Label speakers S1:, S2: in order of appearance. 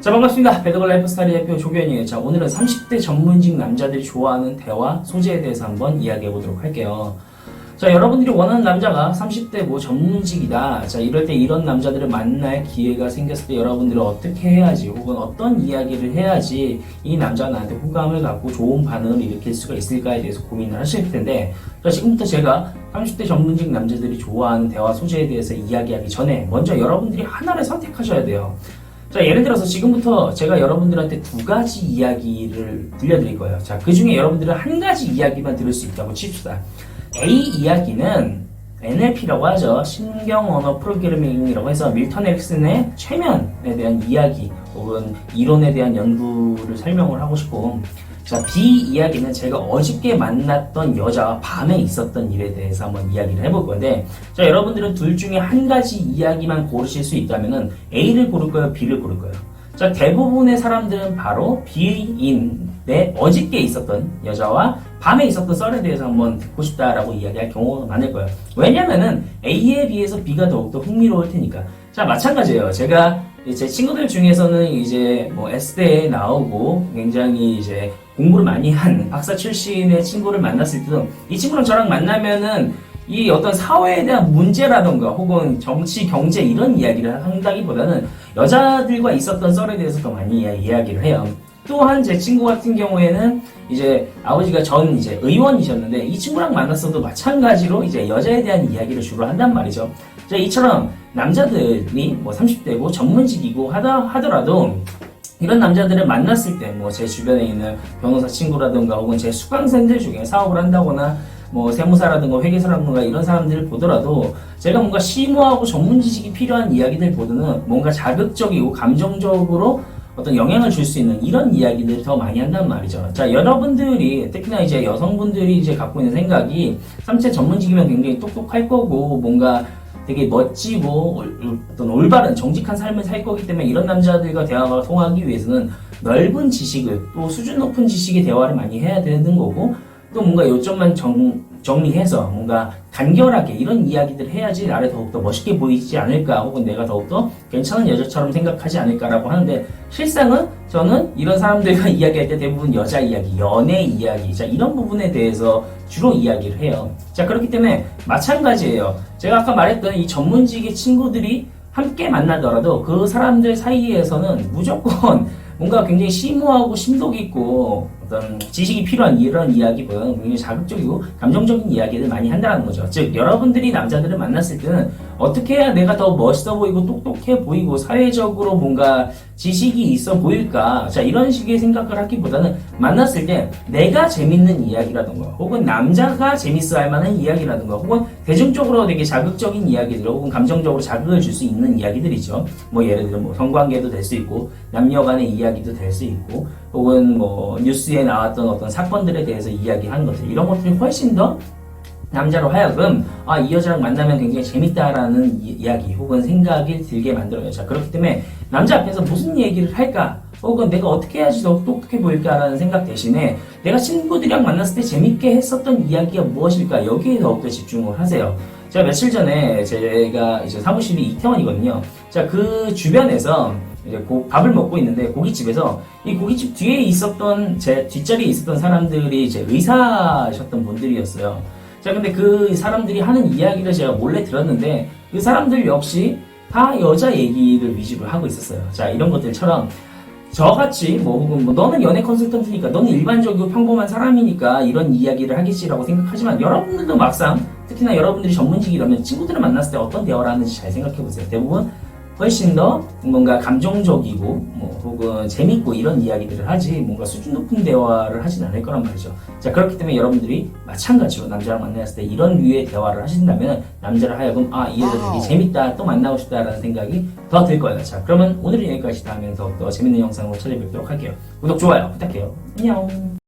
S1: 자, 반갑습니다. 배드걸 라이프스타일 대표 조규현이에요. 자, 오늘은 30대 전문직 남자들이 좋아하는 대화 소재에 대해서 한번 이야기해 보도록 할게요. 자, 여러분들이 원하는 남자가 30대 전문직이다. 자, 이럴 때 이런 남자들을 만날 기회가 생겼을 때 여러분들은 어떻게 해야지, 혹은 어떤 이야기를 해야지 이 남자가 나한테 호감을 갖고 좋은 반응을 일으킬 수가 있을까에 대해서 고민을 하실 텐데, 자, 지금부터 제가 30대 전문직 남자들이 좋아하는 대화 소재에 대해서 이야기하기 전에 먼저 여러분들이 하나를 선택하셔야 돼요. 자, 예를 들어서 지금부터 제가 여러분들한테 두 가지 이야기를 들려드릴 거예요. 자, 그 중에 여러분들은 한 가지 이야기만 들을 수 있다고 칩시다. A 이야기는 NLP라고 하죠. 신경언어 프로그래밍이라고 해서 밀턴 에릭슨의 최면에 대한 이야기 혹은 이론에 대한 연구를 설명을 하고 싶고, 자, B 이야기는 제가 어저께 만났던 여자와 밤에 있었던 일에 대해서 한번 이야기를 해볼 건데, 자, 여러분들은 둘 중에 한 가지 이야기만 고르실 수 있다면은 A를 고를까요? B를 고를까요? 자, 대부분의 사람들은 바로 B인데 어저께 있었던 여자와 밤에 있었던 썰에 대해서 한번 듣고 싶다라고 이야기할 경우가 많을 거예요. 왜냐면은 A에 비해서 B가 더욱더 흥미로울 테니까. 자, 마찬가지예요. 제가 제 친구들 중에서는 이제 뭐 S대에 나오고 굉장히 이제 공부를 많이 한 박사 출신의 친구를 만났을 때도 이 친구랑 저랑 만나면은 이 어떤 사회에 대한 문제라던가 혹은 정치, 경제 이런 이야기를 한다기보다는 여자들과 있었던 썰에 대해서 더 많이 이야기를 해요. 또한 제 친구 같은 경우에는 이제 아버지가 전 이제 의원이셨는데 이 친구랑 만났어도 마찬가지로 이제 여자에 대한 이야기를 주로 한단 말이죠. 자, 이처럼 남자들이 뭐 30대고 전문직이고 하더라도 이런 남자들을 만났을 때 뭐 제 주변에 있는 변호사 친구라든가 혹은 제 수강생들 중에 사업을 한다거나 뭐 세무사라든가 회계사라든가 이런 사람들을 보더라도 제가 뭔가 심오하고 전문 지식이 필요한 이야기들보다는 뭔가 자극적이고 감정적으로 어떤 영향을 줄 수 있는 이런 이야기들을 더 많이 한단 말이죠. 자, 여러분들이 특히나 이제 여성분들이 이제 갖고 있는 생각이 30대 전문직이면 굉장히 똑똑할 거고 뭔가 되게 멋지고 어떤 올바른 정직한 삶을 살 거기 때문에 이런 남자들과 대화가 통하기 위해서는 넓은 지식을 또 수준 높은 지식의 대화를 많이 해야 되는 거고, 또 뭔가 요점만 정리해서 뭔가 간결하게 이런 이야기들을 해야지 나를 더욱더 멋있게 보이지 않을까, 혹은 내가 더욱더 괜찮은 여자처럼 생각하지 않을까라고 하는데, 실상은 저는 이런 사람들과 이야기할 때 대부분 여자 이야기, 연애 이야기, 자, 이런 부분에 대해서 주로 이야기를 해요. 자, 그렇기 때문에 마찬가지예요. 제가 아까 말했던 이 전문직의 친구들이 함께 만나더라도 그 사람들 사이에서는 무조건 뭔가 굉장히 심오하고 심도 깊고 어떤 지식이 필요한 이런 이야기보다는 굉장히 자극적이고 감정적인 이야기를 많이 한다는 거죠. 즉, 여러분들이 남자들을 만났을 때는 어떻게 해야 내가 더 멋있어 보이고 똑똑해 보이고 사회적으로 뭔가 지식이 있어 보일까? 자, 이런 식의 생각을 하기보다는 만났을 때 내가 재밌는 이야기라든가 혹은 남자가 재밌어 할 만한 이야기라든가 혹은 대중적으로 되게 자극적인 이야기들 혹은 감정적으로 자극을 줄 수 있는 이야기들이죠. 뭐 예를 들어 뭐 성관계도 될 수 있고 남녀 간의 이야기도 될 수 있고 혹은 뭐 뉴스에 나왔던 어떤 사건들에 대해서 이야기하는 것들, 이런 것들이 훨씬 더 남자로 하여금 이 여자랑 만나면 굉장히 재밌다라는 이야기 혹은 생각이 들게 만들어요. 자, 그렇기 때문에 남자 앞에서 무슨 얘기를 할까 혹은 내가 어떻게 해야지 더 똑똑해 보일까라는 생각 대신에 내가 친구들이랑 만났을 때 재밌게 했었던 이야기가 무엇일까, 여기에 더욱더 집중을 하세요. 제가 며칠 전에 제가 이제 사무실이 이태원이거든요. 자, 그 주변에서 이제 밥을 먹고 있는데 고깃집에서 이 고깃집 뒤에 있었던 제 뒷자리에 있었던 사람들이 이제 의사셨던 분들이었어요. 자, 근데 그 사람들이 하는 이야기를 제가 몰래 들었는데 그 사람들 역시 다 여자 얘기를 위주로 하고 있었어요. 자, 이런 것들처럼 저같이 혹은 너는 연애 컨설턴트니까 너는 일반적이고 평범한 사람이니까 이런 이야기를 하겠지라고 생각하지만, 여러분들도 막상 특히나 여러분들이 전문직이라면 친구들을 만났을 때 어떤 대화를 하는지 잘 생각해 보세요. 대부분 훨씬 더 뭔가 감정적이고 혹은 재밌고 이런 이야기들을 하지 뭔가 수준 높은 대화를 하진 않을 거란 말이죠. 자, 그렇기 때문에 여러분들이 마찬가지로 남자랑 만났을 때 이런 류의 대화를 하신다면 남자를 하여금 이 여자 되게 재밌다, 또 만나고 싶다라는 생각이 더 들 거예요. 자, 그러면 오늘은 여기까지. 다음에 더 재밌는 영상으로 찾아뵙도록 할게요. 구독, 좋아요 부탁해요. 안녕.